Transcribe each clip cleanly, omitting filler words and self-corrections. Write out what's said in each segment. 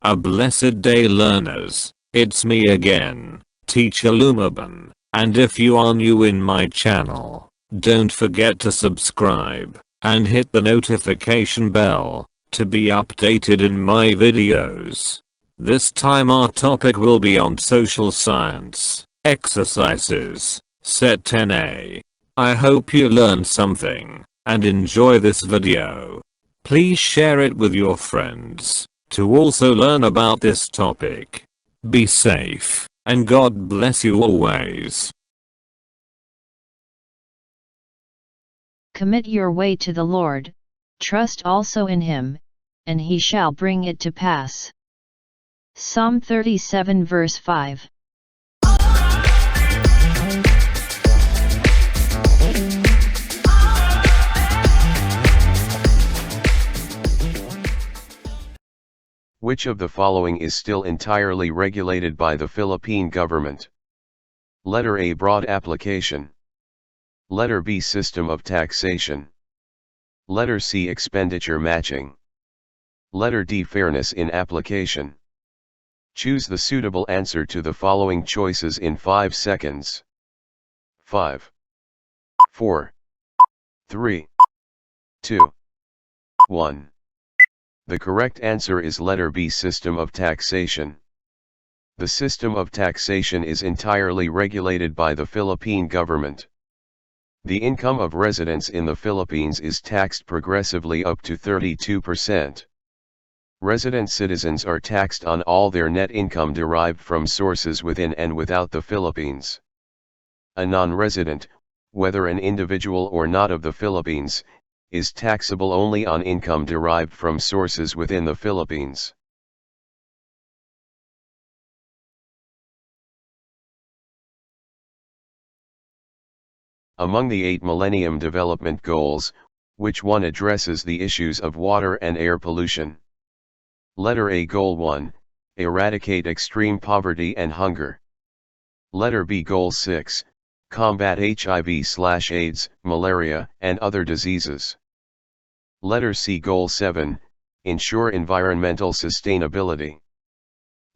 A blessed day, learners. It's me again, Teacher Lumaban, and if you are new in my channel, don't forget to subscribe and hit the notification bell to be updated in my videos. This time our topic will be on social science, exercises, set 10a. I hope you learned something and enjoy this video. Please share it with your friends to also learn about this topic. Be safe, and God bless you always. Commit your way to the Lord, trust also in him, and he shall bring it to pass. Psalm 37 verse 5. Which of the following is still entirely regulated by the Philippine government? Letter A, broad application. Letter B, system of taxation. Letter C, expenditure matching. Letter D, fairness in application. Choose the suitable answer to the following choices in 5 seconds. 5, 4, 3, 2, 1. The correct answer is letter B, system of taxation. The system of taxation is entirely regulated by the Philippine government. The income of residents in the Philippines is taxed progressively up to 32%. Resident citizens are taxed on all their net income derived from sources within and without the Philippines. A non-resident, whether an individual or not of the Philippines, is taxable only on income derived from sources within the Philippines. Among the 8 Millennium Development Goals, which one addresses the issues of water and air pollution? Letter A, Goal 1, eradicate extreme poverty and hunger. Letter B, Goal 6, combat HIV/AIDS, malaria, and other diseases. Letter C, Goal 7, ensure environmental sustainability.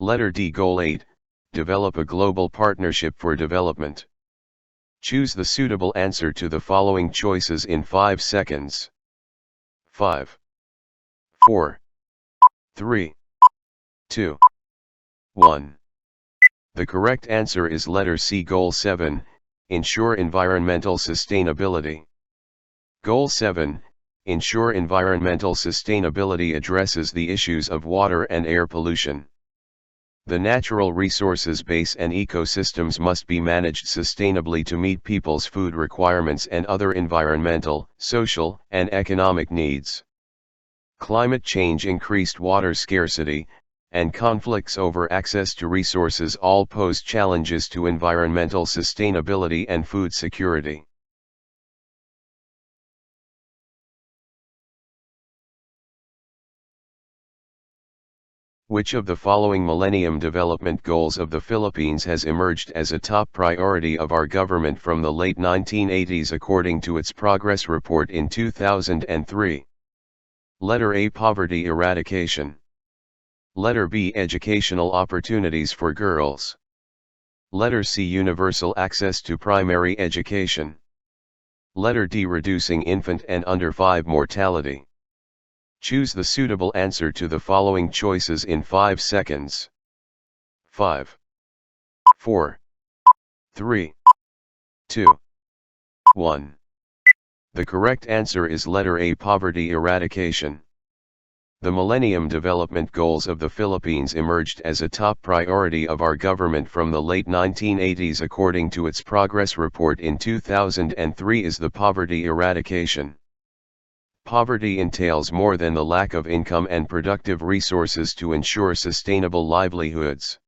Letter D, Goal 8, develop a global partnership for development. Choose the suitable answer to the following choices in 5 seconds. 5, 4, 3, 2, 1. The correct answer is letter C, Goal 7, ensure environmental sustainability. Goal 7, ensure environmental sustainability, addresses the issues of water and air pollution. The natural resources base and ecosystems must be managed sustainably to meet people's food requirements and other environmental, social, and economic needs. Climate change, increased water scarcity, and conflicts over access to resources all pose challenges to environmental sustainability and food security. Which of the following Millennium Development Goals of the Philippines has emerged as a top priority of our government from the late 1980s according to its progress report in 2003? Letter A, poverty eradication. Letter B, educational opportunities for girls. Letter C, universal access to primary education. Letter D, reducing infant and under 5 mortality. Choose the suitable answer to the following choices in 5 seconds. 5, 4, 3, 2, 1. The correct answer is letter A, poverty eradication. The Millennium Development Goals of the Philippines emerged as a top priority of our government from the late 1980s according to its progress report in 2003 is the poverty eradication. Poverty entails more than the lack of income and productive resources to ensure sustainable livelihoods.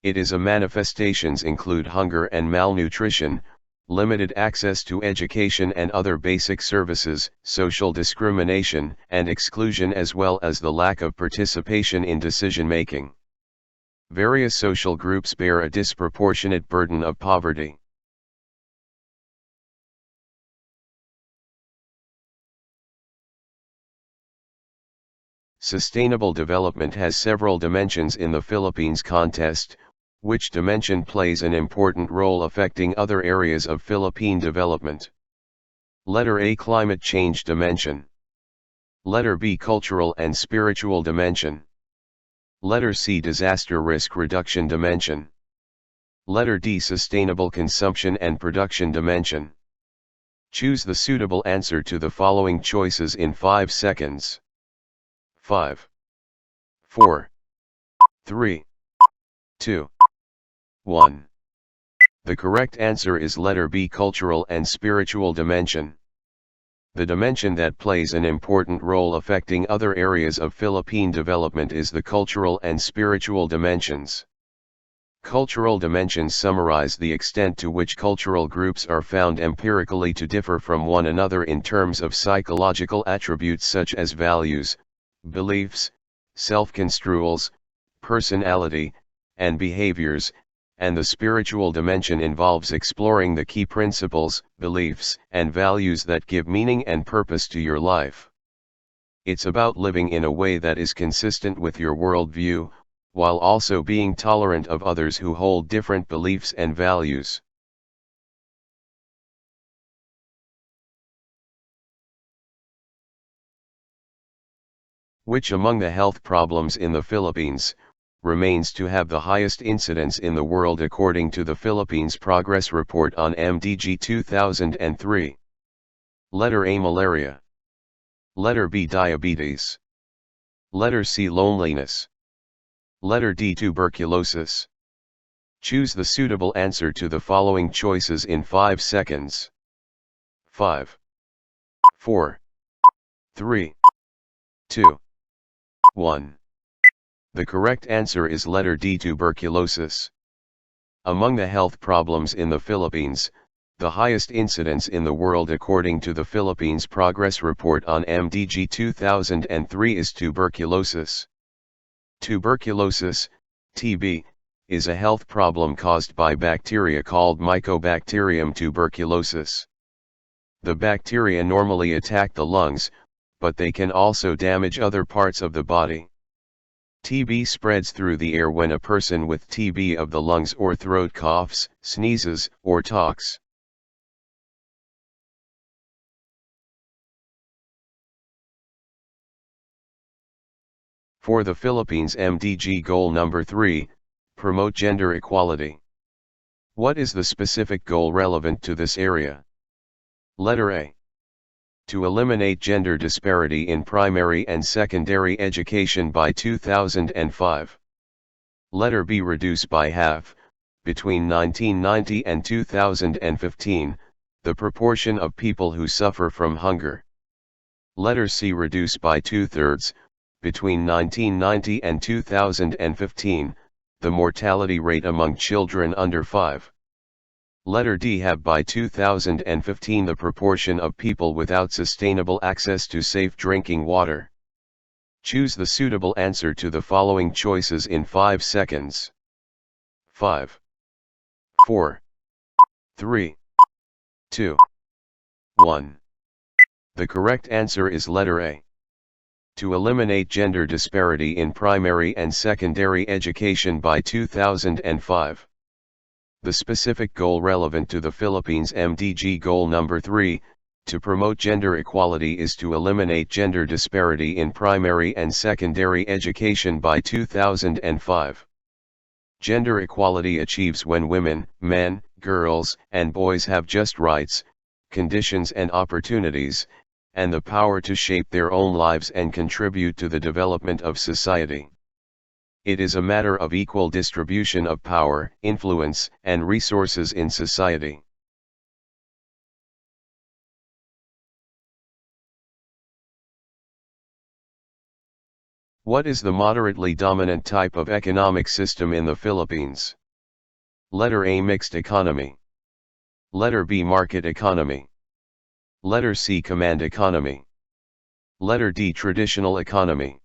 Its manifestations include hunger and malnutrition, limited access to education and other basic services, social discrimination and exclusion, as well as the lack of participation in decision-making. Various social groups bear a disproportionate burden of poverty. Sustainable development has several dimensions in the Philippines context, which dimension plays an important role affecting other areas of Philippine development. Letter A, climate change dimension. Letter B, cultural and spiritual dimension. Letter C, disaster risk reduction dimension. Letter D, sustainable consumption and production dimension. Choose the suitable answer to the following choices in 5 seconds. 5, 4, 3, 2, 1. The correct answer is letter B, cultural and spiritual dimension. The dimension that plays an important role affecting other areas of Philippine development is the cultural and spiritual dimensions. Cultural dimensions summarize the extent to which cultural groups are found empirically to differ from one another in terms of psychological attributes such as values, beliefs, self-construals, personality, and behaviors, and the spiritual dimension involves exploring the key principles, beliefs, and values that give meaning and purpose to your life. It's about living in a way that is consistent with your worldview, while also being tolerant of others who hold different beliefs and values. Which among the health problems in the Philippines remains to have the highest incidence in the world according to the Philippines Progress Report on MDG 2003? Letter A, malaria. Letter B, diabetes. Letter C, loneliness. Letter D, tuberculosis. Choose the suitable answer to the following choices in 5 seconds. 5, 4, 3, 2, 1. The correct answer is letter D, tuberculosis. Among the health problems in the Philippines, the highest incidence in the world according to the Philippines Progress Report on MDG 2003 is tuberculosis. Tuberculosis, TB, is a health problem caused by bacteria called Mycobacterium tuberculosis. The bacteria normally attack the lungs, but they can also damage other parts of the body. TB spreads through the air when a person with TB of the lungs or throat coughs, sneezes, or talks. For the Philippines MDG goal number 3, promote gender equality. What is the specific goal relevant to this area? Letter A. To eliminate gender disparity in primary and secondary education by 2005. Letter B. Reduce by half, between 1990 and 2015, the proportion of people who suffer from hunger. Letter C. Reduce by 2/3, between 1990 and 2015, the mortality rate among children under 5. Letter D. Have by 2015 the proportion of people without sustainable access to safe drinking water. Choose the suitable answer to the following choices in 5 seconds. 5, 4, 3, 2, 1. The correct answer is letter A. To eliminate gender disparity in primary and secondary education by 2005. The specific goal relevant to the Philippines MDG goal number 3, to promote gender equality, is to eliminate gender disparity in primary and secondary education by 2005. Gender equality achieves when women, men, girls, and boys have just rights, conditions and opportunities, and the power to shape their own lives and contribute to the development of society. It is a matter of equal distribution of power, influence, and resources in society. What is the moderately dominant type of economic system in the Philippines? Letter A. Mixed economy. Letter B. Market economy. Letter C. Command economy. Letter D. Traditional economy.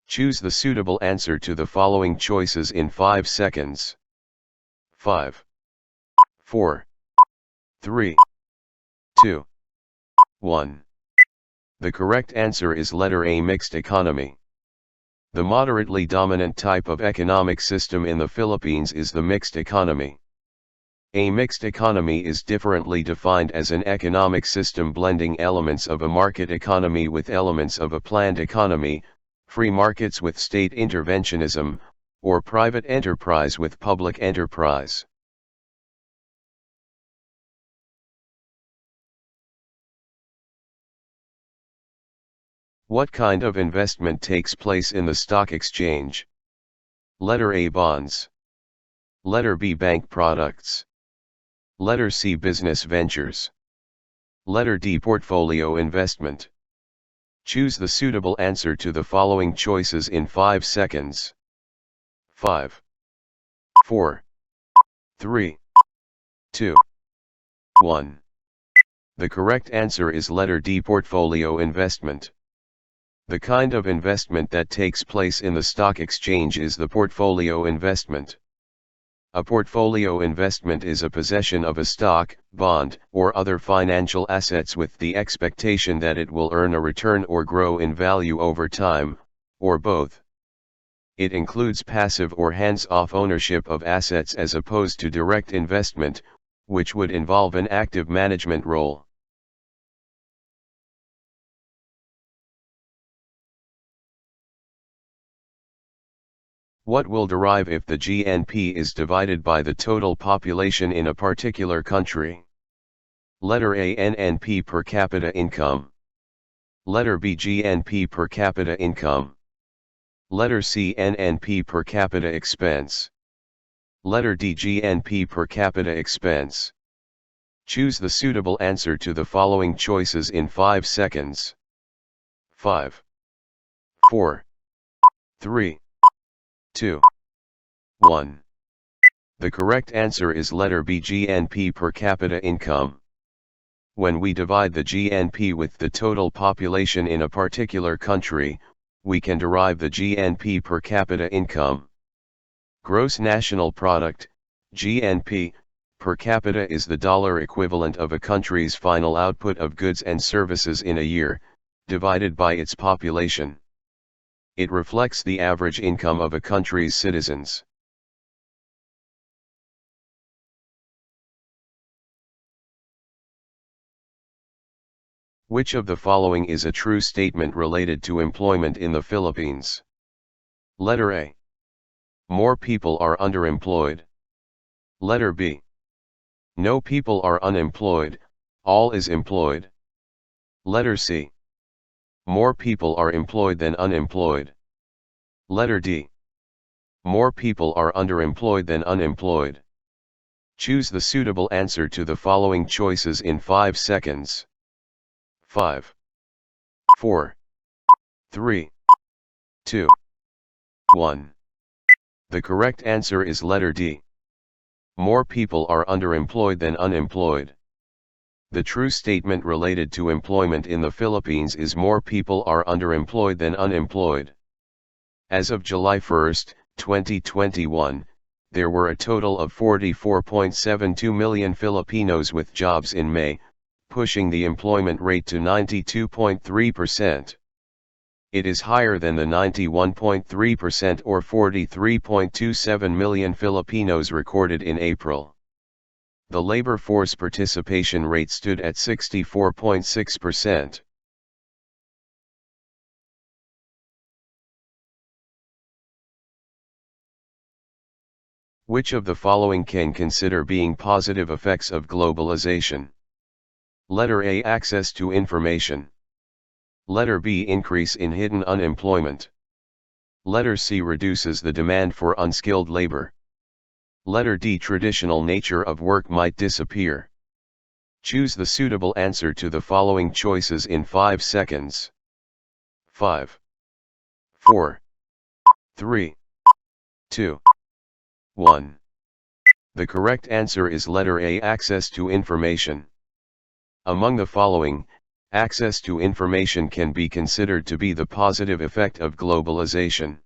Choose the suitable answer to the following choices in 5 seconds. 5, 4, 3, 2, 1. The correct answer is letter A. Mixed economy. The moderately dominant type of economic system in the Philippines is the mixed economy. A mixed economy is differently defined as an economic system blending elements of a market economy with elements of a planned economy, free markets with state interventionism, or private enterprise with public enterprise. What kind of investment takes place in the stock exchange? Letter A, bonds. Letter B, bank products. Letter C, business ventures. Letter D, portfolio investment. Choose the suitable answer to the following choices in 5 seconds. 5, 4, 3, 2, 1. The correct answer is letter D, portfolio investment. The kind of investment that takes place in the stock exchange is the portfolio investment. A portfolio investment is a possession of a stock, bond, or other financial assets with the expectation that it will earn a return or grow in value over time, or both. It includes passive or hands-off ownership of assets as opposed to direct investment, which would involve an active management role. What will derive if the GNP is divided by the total population in a particular country? Letter A, NNP per capita income. Letter B, GNP per capita income. Letter C, NNP per capita expense. Letter D, GNP per capita expense. Choose the suitable answer to the following choices in 5 seconds. 5, 4, 3, 2, 1. The correct answer is letter B, GNP per capita income. When we divide the GNP with the total population in a particular country, we can derive the GNP per capita income. Gross national product, GNP, per capita is the dollar equivalent of a country's final output of goods and services in a year, divided by its population. It reflects the average income of a country's citizens. Which of the following is a true statement related to employment in the Philippines? Letter A. More people are underemployed. Letter B. No people are unemployed, all is employed. Letter C. More people are employed than unemployed. Letter D. More people are underemployed than unemployed. Choose the suitable answer to the following choices in 5 seconds. 5, 4, 3, 2, 1. The correct answer is letter D. More people are underemployed than unemployed. The true statement related to employment in the Philippines is more people are underemployed than unemployed. As of July 1, 2021, there were a total of 44.72 million Filipinos with jobs in May, pushing the employment rate to 92.3%. It is higher than the 91.3% or 43.27 million Filipinos recorded in April. The labor force participation rate stood at 64.6%. Which of the following can consider being positive effects of globalization? Letter A, access to information. Letter B, increase in hidden unemployment. Letter C, reduces the demand for unskilled labor. Letter D, traditional nature of work might disappear. Choose the suitable answer to the following choices in 5 seconds. 5, 4, 3, 2, 1. The correct answer is letter A, access to information. Among the following, access to information can be considered to be the positive effect of globalization.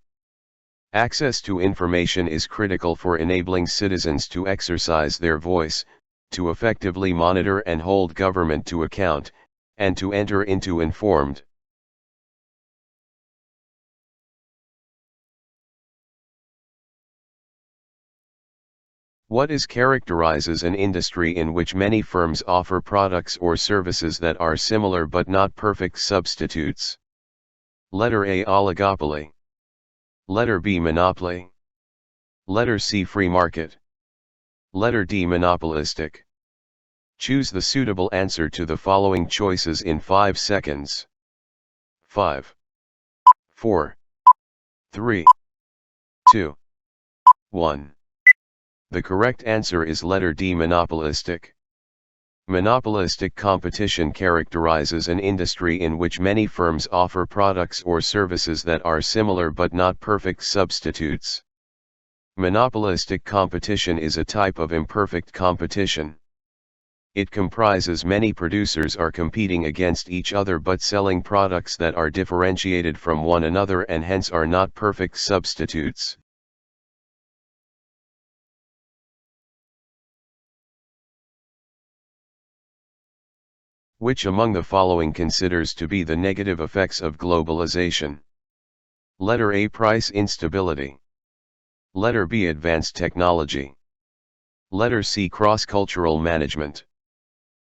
Access to information is critical for enabling citizens to exercise their voice, to effectively monitor and hold government to account, and to enter into informed, What is characterizes an industry in which many firms offer products or services that are similar but not perfect substitutes? Letter A, oligopoly. Letter B, monopoly. Letter C, free market. Letter D, monopolistic. Choose the suitable answer to the following choices in 5 seconds. 5, 4, 3, 2, 1. The correct answer is letter D, monopolistic. Monopolistic competition characterizes an industry in which many firms offer products or services that are similar but not perfect substitutes. Monopolistic competition is a type of imperfect competition. It comprises many producers are competing against each other but selling products that are differentiated from one another and hence are not perfect substitutes. Which among the following considers to be the negative effects of globalization? Letter A, price instability. Letter B, advanced technology. Letter C, cross-cultural management.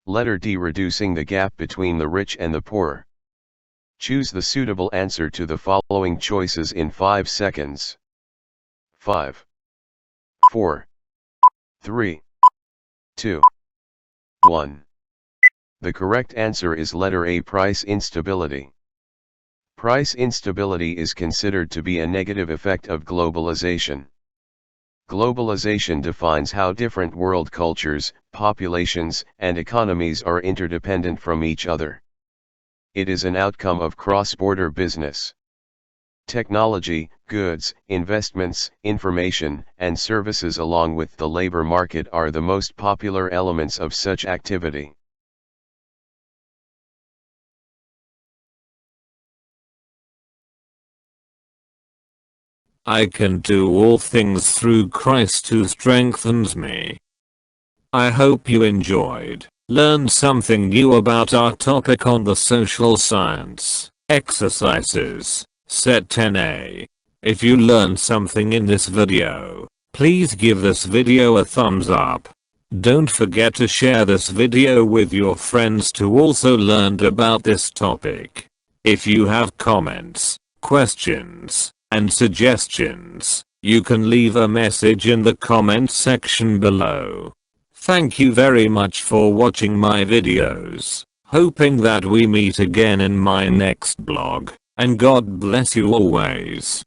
Letter D, reducing the gap between the rich and the poor. Choose the suitable answer to the following choices in 5 seconds. 5, 4, 3, 2, 1. The correct answer is letter A, price instability. Price instability is considered to be a negative effect of globalization. Globalization defines how different world cultures, populations, and economies are interdependent from each other. It is an outcome of cross-border business. Technology, goods, investments, information, and services along with the labor market are the most popular elements of such activity. I can do all things through Christ who strengthens me. I hope you enjoyed, learned something new about our topic on the social science exercises, set 10A. If you learned something in this video, please give this video a thumbs up. Don't forget to share this video with your friends to also learn about this topic. If you have comments, questions, and suggestions, you can leave a message in the comments section below. Thank you very much for watching my videos, hoping that we meet again in my next blog, and God bless you always.